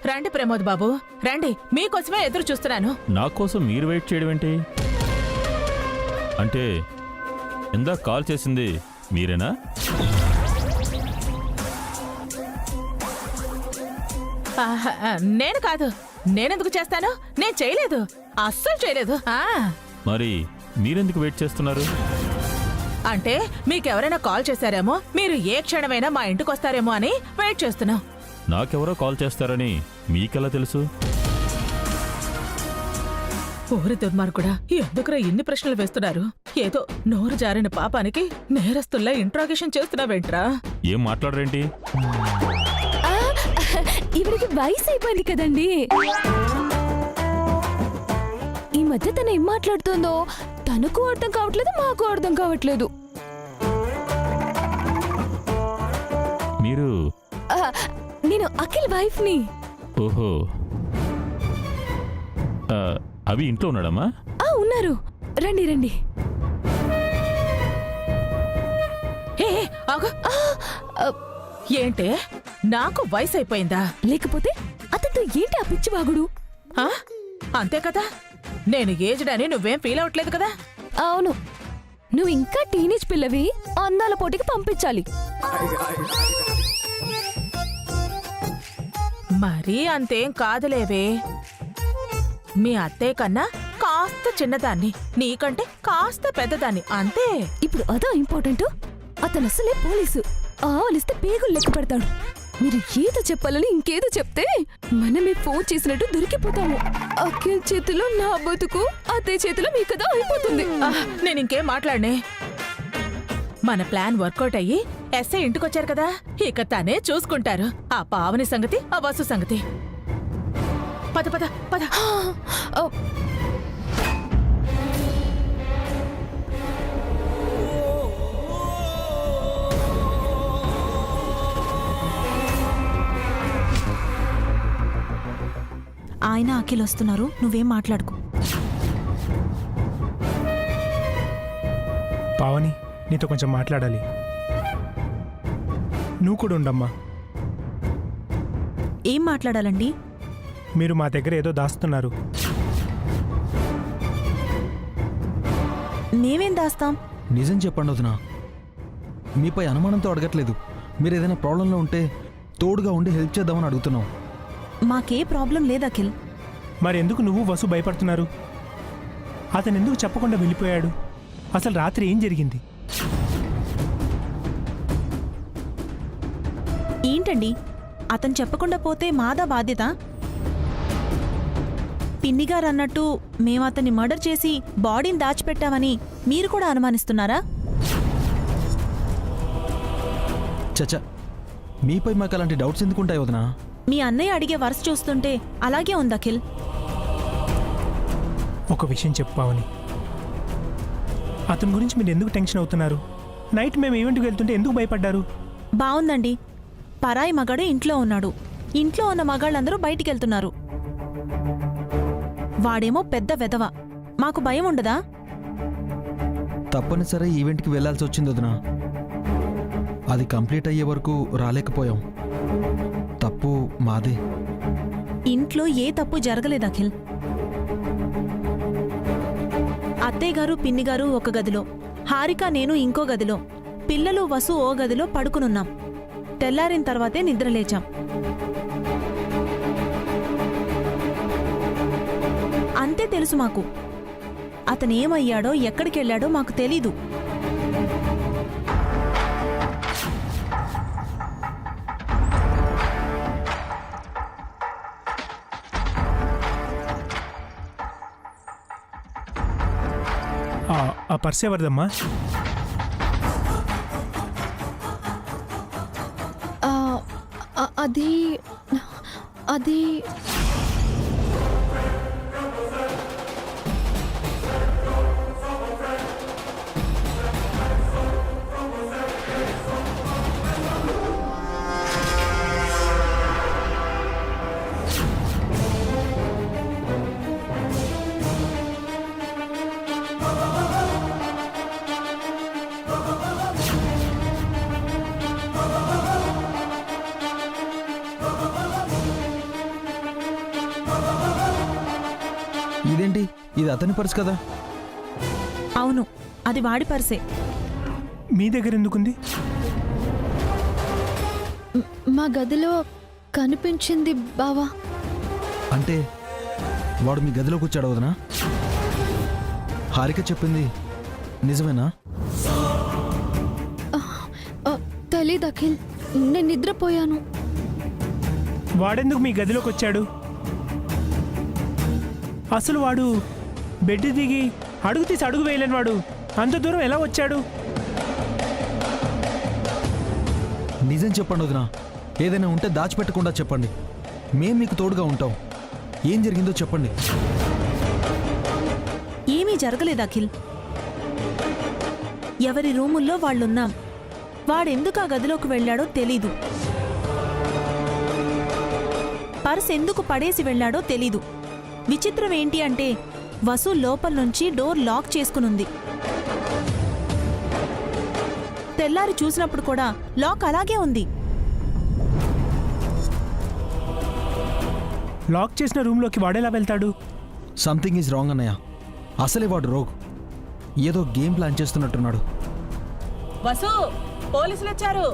రండి ప్రమోద్ బాబు, రండి, మీకోసమే ఎదురు చూస్తున్నాను. నా కోసం మీరు వెయిట్ చేయడం ఏంటి? అంటే ఇందాక కాల్ చేసింది మీరేనా? నేను కాదు. నేనెందుకు చేస్తాను? నేను చేయలేదు, అస్సలు చేయలేదు. మరి మీరెందుకు వెయిట్ చేస్తున్నారు? అంటే మీకెవరైనా కాల్ చేశారేమో, మీరు ఏ క్షణమైనా మా ఇంటికి వస్తారేమో అని వెయిట్ చేస్తున్నాం. నాకెవరో కాల్ చేస్తారని మీకెలా తెలుసు? ఊరి దుర్మార్గుడా, ఎందుకురా ఇన్ని ప్రశ్నలు వేస్తున్నారు? ఏదో నోరు జారిన పాపానికి నేరస్తుల్లా ఇంట్రాగేషన్ చేస్తున్నావేంట్రా? ఏం మాట్లాడరేంటి? ఇవిడికి వయసు అయిపోయింది కదండి. ఈ మధ్య తను ఏం మాట్లాడుతుందో తనకు అర్థం కావట్లేదు, మాకు అర్థం కావట్లేదు. మీరు? నేను అఖిల్ వైఫ్ ని. ఓహో, అవి ఇంట్లో ఉన్నాడమ్మా? ఉన్నారు, రండి రండి. ఏంటే, నాకు వయసు అయిపోయిందా? లేకపోతే అతనితో ఏంటి ఆ పిచ్చివాగుడు? అంతే కదా, నేను ఏజ్డ్ అని నువ్వేం ఫీల్ అవట్లేదు కదా? అవును, నువ్వు ఇంకా టీనేజ్ పిల్లవి, అందాల పోటీకి పంపించాలి. మరీ అంతేం కాదులేవే. మీ అత్తయ్య కన్నా కాస్త చిన్నదాన్ని, నీకంటే కాస్త పెద్దదాన్ని, అంతే. ఇప్పుడు అదో ఇంపార్టెంట్. అతను అసలే పోలీసు, ఆవలిస్తే పేగులు లెక్క పెడతాడు. మీరు ఏదో చెప్పాలని ఇంకేదో చెప్తే మనమే ఫోన్ చేసినట్టు దొరికిపోతాము. అఖిల్ చేతిలో నా బతుకు, అత్తయ్య చేతిలో మీ కదా అయిపోతుంది. నేను ఇంకేం మాట్లాడనే. మన ప్లాన్ వర్కౌట్ అయ్యి ఎస్ఐ ఇంటికొచ్చారు కదా, ఇక తనే చూసుకుంటారు ఆ పావని సంగతి, ఆ వసు సంగతి. పద పద పద. ఆయన అఖిల్ వస్తున్నారు, నువ్వేం మాట్లాడుకో. పావని, నీతో కొంచెం మాట్లాడాలి. నువ్వు కూడా ఉండమ్మా. ఏం మాట్లాడాలండి? మీరు మా దగ్గర ఏదో దాస్తున్నారు. మేమేం దాస్తాం? నిజం చెప్పండి వదినా, మీపై అనుమానంతో అడగట్లేదు. మీరు ఏదైనా ప్రాబ్లంలో ఉంటే తోడుగా ఉండి హెల్ప్ చేద్దామని అడుగుతున్నాం. మాకే ప్రాబ్లం లేదు అఖిల్. మరెందుకు నువ్వు వసు భయపడుతున్నారు? అతను ఎందుకు చెప్పకుండా వెళ్ళిపోయాడు? అసలు రాత్రి ఏం జరిగింది? ఏంటండి, అతను చెప్పకుండా పోతే మాదా బాధ్యత? పిన్నిగారు అన్నట్టు మేము అతన్ని మర్డర్ చేసి బాడీని దాచిపెట్టామని మీరు కూడా అనుమానిస్తున్నారా? చచ్చా, మీపై మాకు అలాంటి డౌట్స్ ఎందుకుంటాయి వదినా? మీ అన్నయ్య అడిగే వరుస చూస్తుంటే అలాగే ఉంది అఖిల్. ఒక విషయం చెప్పు పావని, అతని గురించి మీరు ఎందుకు టెన్షన్ అవుతున్నారు? నైట్ మేము ఈవెంట్కి వెళ్తుంటే ఎందుకు భయపడ్డారు? బావుందండి, పరాయి మగాడు ఇంట్లో ఉన్నాడు, ఇంట్లో ఉన్న మగాళ్ళందరూ బయటికి వెళ్తున్నారు. వాడేమో పెద్ద వెధవ, మాకు భయం ఉండదా? తప్పనిసరి ఈవెంట్కి వెళ్లాల్సి వచ్చింది వదినా. అది కంప్లీట్ అయ్యే వరకు రాలేకపోయాం. తప్పు మాదే. ఇంట్లో ఏ తప్పు జరగలేదు అఖిల్. అత్తయ్య గారు పిన్నిగారు ఒక గదిలో, హారిక నేను ఇంకో గదిలో, పిల్లలు వసు ఓ గదిలో పడుకునున్నాం. తెల్లారిన తర్వాతే నిద్రలేచాం. అంతే తెలుసు మాకు. అతనేమయ్యాడో ఎక్కడికెళ్ళాడో మాకు తెలీదు. ఆ పర్స్ ఎవరిదమ్మా? అది అదేంటి, ఇది అతని పర్స్ కదా? అవును, అది వాడి పర్సే. మీ దగ్గర ఎందుకుంది? మా గదిలో కనిపించింది బావా. అంటే వాడు మీ గదిలోకి వచ్చాడు వదనా? హారిక చెప్పింది నిజమేనా? తెలీదు అఖిల్, నేను నిద్రపోయాను. వాడెందుకు మీ గదిలోకి వచ్చాడు? అసలు వాడు బెడ్ దిగి అడుగు తీసి అడుగు వేయలేని వాడు అంత దూరం ఎలా వచ్చాడు? నిజం చెప్పండి వదినా, ఏదైనా ఉంటే దాచిపెట్టకుండా చెప్పండి. మేం మీకు తోడుగా ఉంటాం. ఏం జరిగిందో చెప్పండి. ఏమీ జరగలేదు అఖిల్. ఎవరి రూముల్లో వాళ్ళున్నాం. వాడెందుకు ఆ గదిలోకి వెళ్ళాడో తెలీదు. పర్స్ ఎందుకు పడేసి వెళ్ళాడో తెలీదు. విచిత్రం ఏంటి అంటే వసు లోపల నుంచి డోర్ లాక్ చేసుకునుంది. తెల్లారి చూసినప్పుడు కూడా లాక్ అలాగే ఉంది. లాక్ చేసిన రూమ్లోకి వాడేలా వెళ్తాడు? సంథింగ్ ఈజ్ రాంగ్ అన్నయ్య. అసలే వాడు రోగ్. ఏదో గేమ్ ప్లాన్ చేస్తున్నట్టున్నాడు. వసు, పోలీసులు వచ్చారు.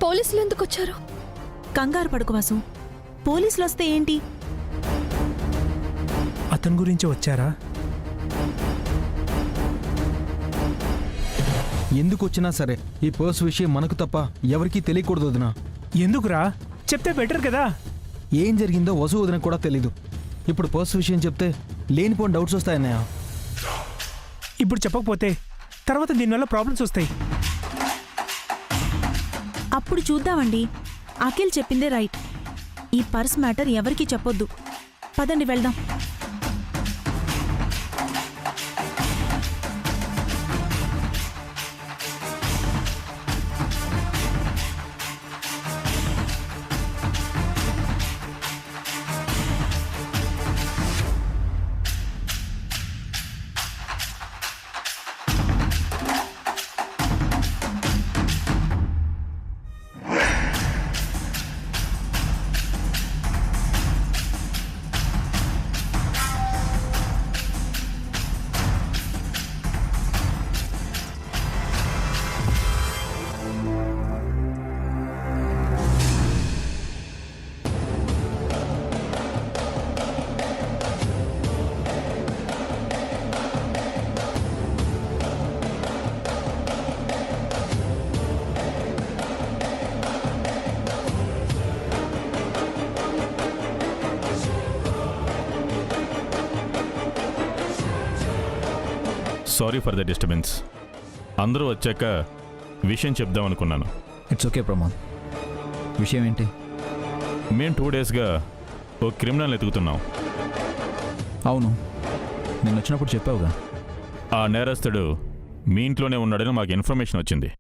పోలీసులు ఎందుకు వచ్చారు? కంగారు పడుకు వసు, పోలీసులొస్తే ఏంటి? అతని గురించి వచ్చారా? ఎందుకు వచ్చినా సరే ఈ పర్స్ విషయం మనకు తప్ప ఎవరికీ తెలియకూడదు వదినా. ఎందుకురా? చెప్తే బెటర్ కదా. ఏం జరిగిందో వసు వదిన కూడా తెలీదు. ఇప్పుడు పర్స్ విషయం చెప్తే లేనిపోని డౌట్స్ వస్తాయన్నయ్య. ఇప్పుడు చెప్పకపోతే తర్వాత దీనివల్ల ప్రాబ్లమ్స్ వస్తాయి. అప్పుడు చూద్దామండి. అఖిల్ చెప్పిందే రైట్. ఈ పర్స్ మ్యాటర్ ఎవరికీ చెప్పొద్దు. పదండి వెళ్దాం. Sorry for the disturbance. అందరూ వచ్చాక విషయం చెప్దాం అనుకున్నాను. It's okay Pramod. విషయం ఏంటి? మేము 2 డేస్గా ఓ క్రిమినల్ ఎతుకుతున్నాం. అవును, నేను వచ్చినప్పుడు చెప్పావుగా. ఆ నేరస్తుడు మీ ఇంట్లోనే ఉన్నాడని మాకు ఇన్ఫర్మేషన్ వచ్చింది.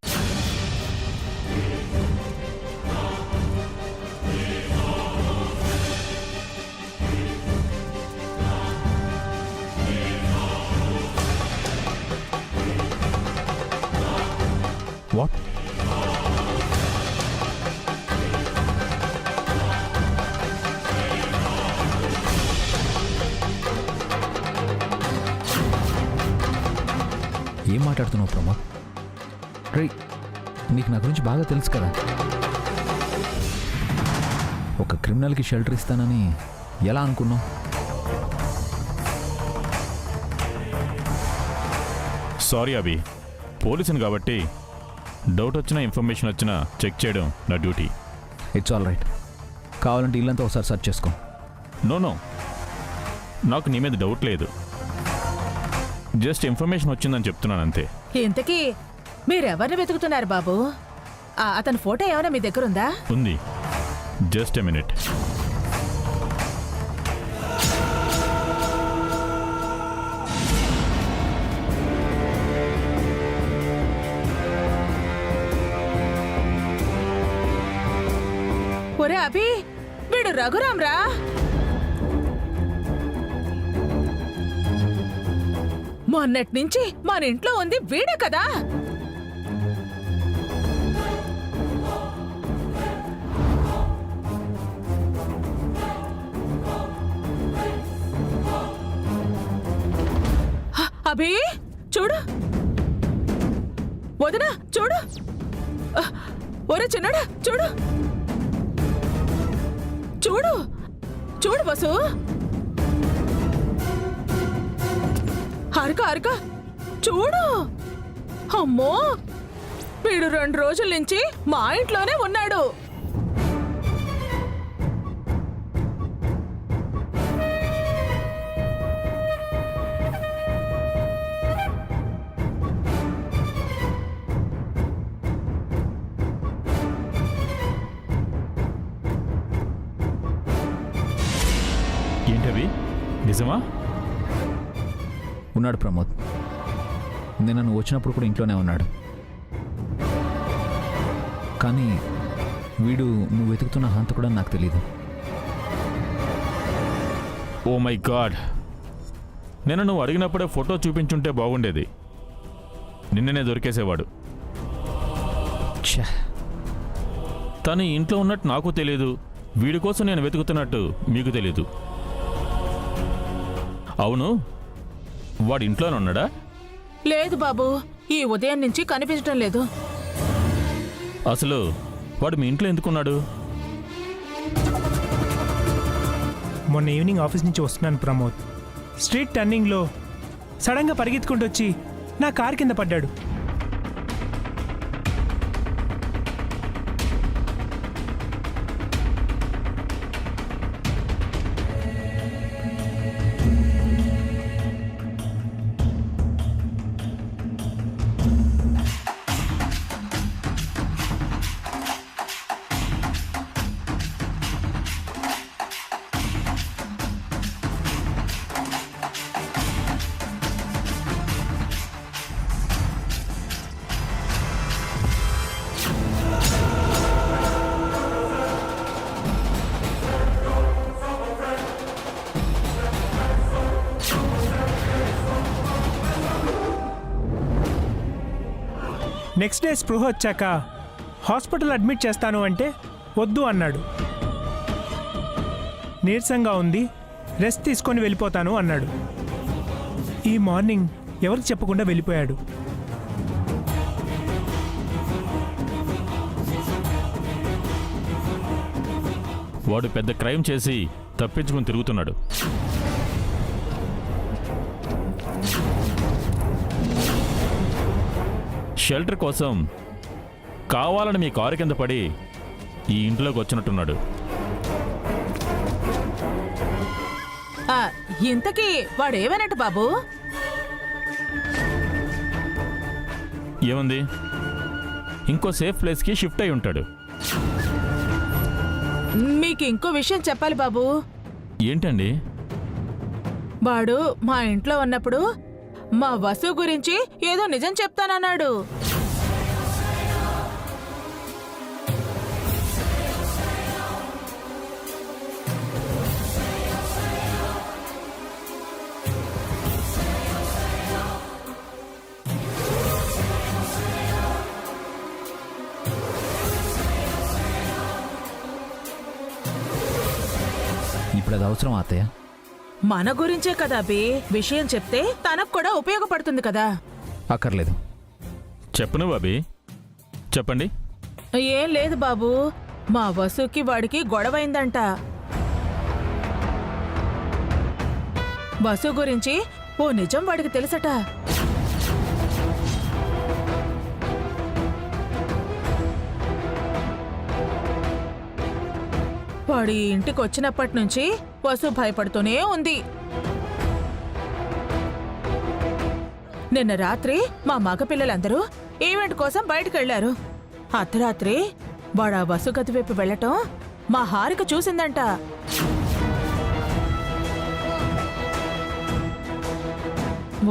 వాట్? ఏం మాట్లాడుతున్నావు ప్రమోద్? రే, నీకు నా గురించి బాగా తెలుసు కదా. ఒక క్రిమినల్కి షెల్టర్ ఇస్తానని ఎలా అనుకున్నావు? సారీ అభి, పోలీసుని కాబట్టి డౌట్ వచ్చినా ఇన్ఫర్మేషన్ వచ్చినా చెక్ చేయడం నా డ్యూటీ. It's all right. కావాలంటే ఇల్లంతా ఒకసారి సెర్చ్ చేసుకో. నో, నాకు నీ మీద డౌట్ లేదు. జస్ట్ ఇన్ఫర్మేషన్ వచ్చిందని చెప్తున్నాను అంతే. ఇంతకీ మీరెవరిని వెతుకుతున్నారు బాబు? అతని ఫోటో ఏమైనా మీ దగ్గర ఉందా? ఉంది. Just a minute. ఒరే అభి, వీడు రఘురామ్ రా. మొన్నటి నుంచి మన ఇంట్లో ఉంది వీడే కదా. అభి చూడు, వదినా చూడు, ఒరే చిన్నడా చూడు, చూడు చూడు వసు, హారిక హారిక చూడు. అమ్మో, వీడు 2 రోజుల నుంచి మా ఇంట్లోనే ఉన్నాడు. ఏంటవి నిజమా? ఉన్నాడు ప్రమోద్. నిన్న నువ్వు వచ్చినప్పుడు కూడా ఇంట్లోనే ఉన్నాడు. కానీ వీడు నువ్వు వెతుకుతున్న హంతకుడు అని నాకు తెలీదు. ఓ మై గాడ్, నేను నువ్వు అడిగినప్పుడే ఫోటో చూపించుంటే బాగుండేది. నిన్ననే దొరికేసేవాడు. ఛే, తను ఇంట్లో ఉన్నట్టు నాకు తెలియదు, వీడి కోసం నేను వెతుకుతున్నట్టు మీకు తెలీదు. అవును, వాడు ఇంట్లోనే ఉన్నాడా? లేదు బాబు, ఈ ఉదయం నుంచి కనిపించటం లేదు. అసలు వాడు మీ ఇంట్లో ఎందుకున్నాడు? మొన్న ఈవినింగ్ ఆఫీస్ నుంచి వస్తున్నాను ప్రమోద్. స్ట్రీట్ టర్నింగ్లో సడన్గా పరిగెత్తుకుంటూ వచ్చి నా కారు కింద పడ్డాడు. నెక్స్ట్ డే స్పృహ వచ్చాక హాస్పిటల్ అడ్మిట్ చేస్తాను అంటే వద్దు అన్నాడు. నీరసంగా ఉంది, రెస్ట్ తీసుకొని వెళ్ళిపోతాను అన్నాడు. ఈ మార్నింగ్ ఎవరికి చెప్పకుండా వెళ్ళిపోయాడు. వాడు పెద్ద క్రైమ్ చేసి తప్పించుకుని తిరుగుతున్నాడు. షెల్టర్ కోసం కావాలని మీ కారు కింద పడి ఈ ఇంట్లోకి వచ్చినట్టున్నాడు. ఇంతకీ వాడేమన్నట్టు బాబు? ఏముంది, ఇంకో సేఫ్ ప్లేస్కి షిఫ్ట్ అయి ఉంటాడు. మీకు ఇంకో విషయం చెప్పాలి బాబు. ఏంటండి? వాడు మా ఇంట్లో ఉన్నప్పుడు మా వసు గురించి ఏదో నిజం చెప్తానన్నాడు. ఇప్పుడు అది అవసరం అత్తయ్య? మన గురించే కదా బి, విషయం చెప్తే తనకు కూడా ఉపయోగపడుతుంది కదా. అక్కర్లేదు. చెప్పను బాబీ, చెప్పండి. ఏం లేదు బాబు, మా వసుకి వాడికి గొడవైందంట. వసు గురించి ఓ నిజం వాడికి తెలుసట. వాడి ఇంటికి వచ్చినప్పటి నుంచి వసు భయపడుతూనే ఉంది. నిన్న రాత్రి మా మగపిల్లలందరూ ఈవెంట్ కోసం బయటకెళ్లారు. అర్ధరాత్రి వాడు ఆ వసు గది వైపు వెళ్లటం మా హారిక చూసిందంట.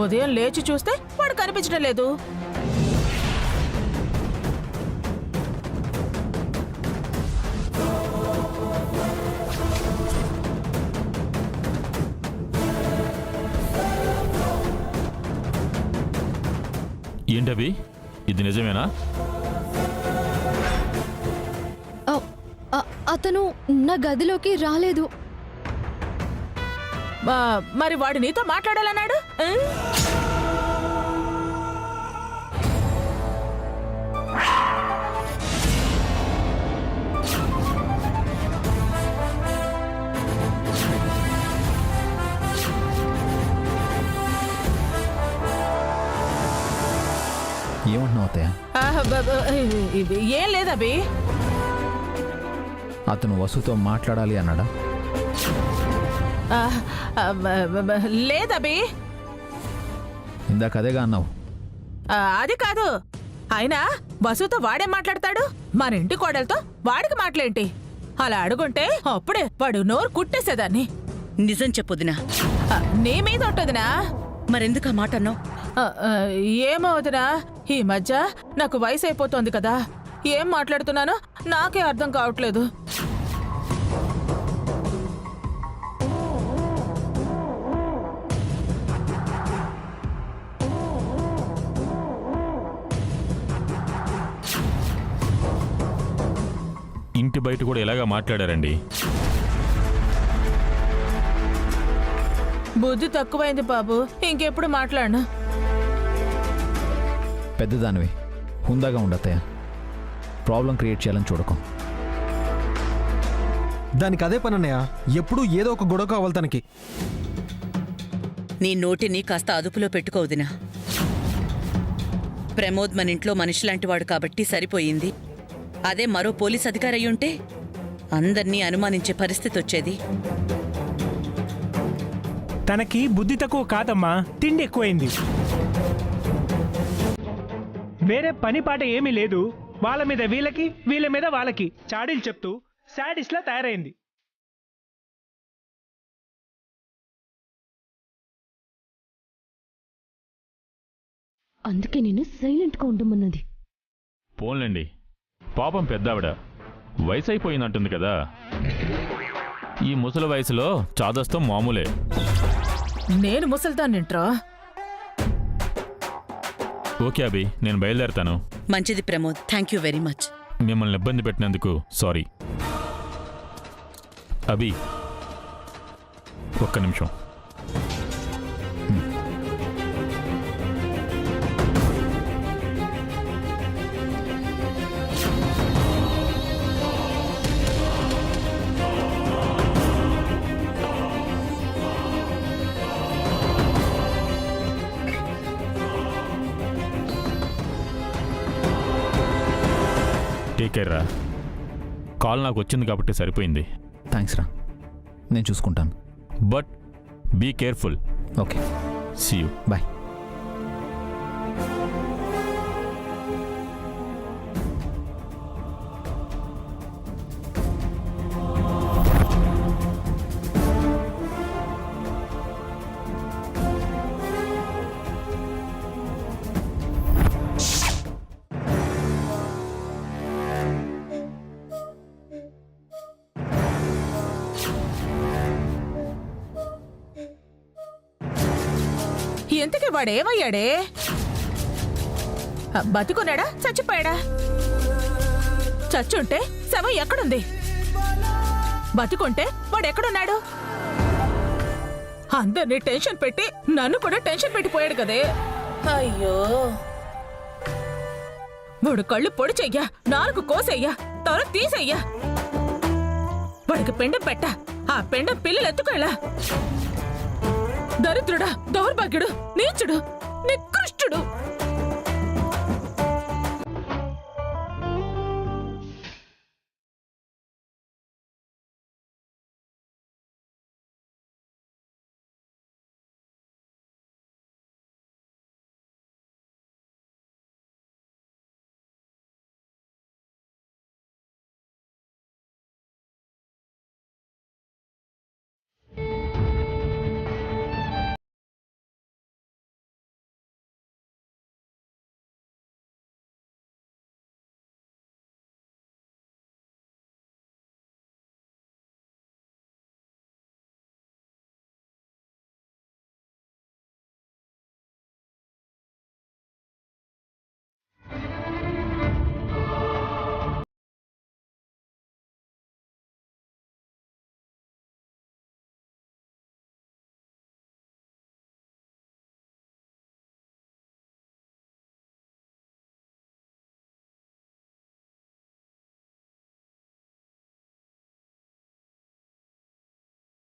ఉదయం లేచి చూస్తే వాడు కనిపించడం లేదు. ఏంటవి? ఇది నిజమేనా? అతను నా గదిలోకి రాలేదు. మరి వాడు నీతో మాట్లాడాలన్నాడు? ఏమంటున్నావు అత్తయ్య? ఏం లేదబి. అతను వసుతో మాట్లాడాలి అన్నాడా? లేదబి. ఇందాక అదేగా అన్నావు. అది కాదు. అయినా వసుతో వాడేం మాట్లాడతాడు? మన ఇంటి కోడలతో వాడికి మాటలేంటి? అలా అడుగుంటే అప్పుడే వాడు నోరు కుట్టేసేదాన్ని. నిజం చెప్పొదినా. నీ మీద ఉంటదినా. మరెందుకు ఆ మాట అన్నావు? ఏమో వదినా, ఈ మధ్య నాకు వయసు అయిపోతోంది కదా, ఏం మాట్లాడుతున్నానో నాకే అర్థం కావట్లేదు. ఇంటి బయట కూడా ఇలాగా మాట్లాడారండి. బుద్ధి తక్కువైంది బాబు, ఇంకెప్పుడు మాట్లాడను. పెద్దదానివి, హుందాగా ఉండత్తయ్య. ప్రాబ్లం క్రియేట్ చేయాలని చూడకం. దానికి అదే పని అన్నయ్య, ఎప్పుడూ ఏదో ఒక గొడవ కావాలి తనకి. నీ నోటిని కాస్త అదుపులో పెట్టుకోవదినా. ప్రమోద్ మన ఇంట్లో మనిషిలాంటివాడు కాబట్టి సరిపోయింది. అదే మరో పోలీస్ అధికారి అయ్యుంటే అందర్నీ అనుమానించే పరిస్థితి వచ్చేది. తనకి బుద్ధి తక్కువ కాదమ్మా, తిండి ఎక్కువైంది. వేరే పని పాట ఏమీ లేదు. వాళ్ళ మీద వీళ్ళకి, వీళ్ళ మీద వాళ్ళకి చాడీలు చెప్తూ శాడిస్ట్లా తయారైంది. అందుకే నేను సైలెంట్గా ఉండమన్నది. పోన్లేండి, పాపం పెద్దావిడ వయసు అయిపోయిందంటుంది కదా. ఈ ముసలి వయసులో చాదస్తం మామూలే. నేను ముసల్దాన్నింట్రా. ఓకే అభి, నేను బయలుదేరుతాను. మంచిది Pramod, thank you very much. మిమ్మల్ని ఇబ్బంది పెట్టినందుకు సారీ. అభి, ఒక్క నిమిషం. టేక్ కేర్ రా. కాల్ నాకు వచ్చింది కాబట్టి సరిపోయింది. థ్యాంక్స్ రా, నేను చూసుకుంటాను. But be careful. Okay, see you. Bye. ఎంతకీ వాడేమయ్యాడే? బతుకున్నాడా, చచ్చిపోయాడా? చచ్చుంటే శవం ఎక్కడుంది? బతుకుంటే వాడెక్కడున్నాడు? అందరినీ టెన్షన్ పెట్టి నన్ను కూడా టెన్షన్ పెట్టిపోయాడు కదే. అయ్యో, వాడు కళ్ళు పొడి చెయ్యా, నాలుగు కోసెయ్యా, తల తీసెయ్యా. వాడికి పెండం పెట్ట, ఆ పెండం పిల్లలు ఎత్తుకెళ్ళా. దరిద్రుడా, దౌర్భాగ్యుడు, నీచుడు, నికృష్టుడు.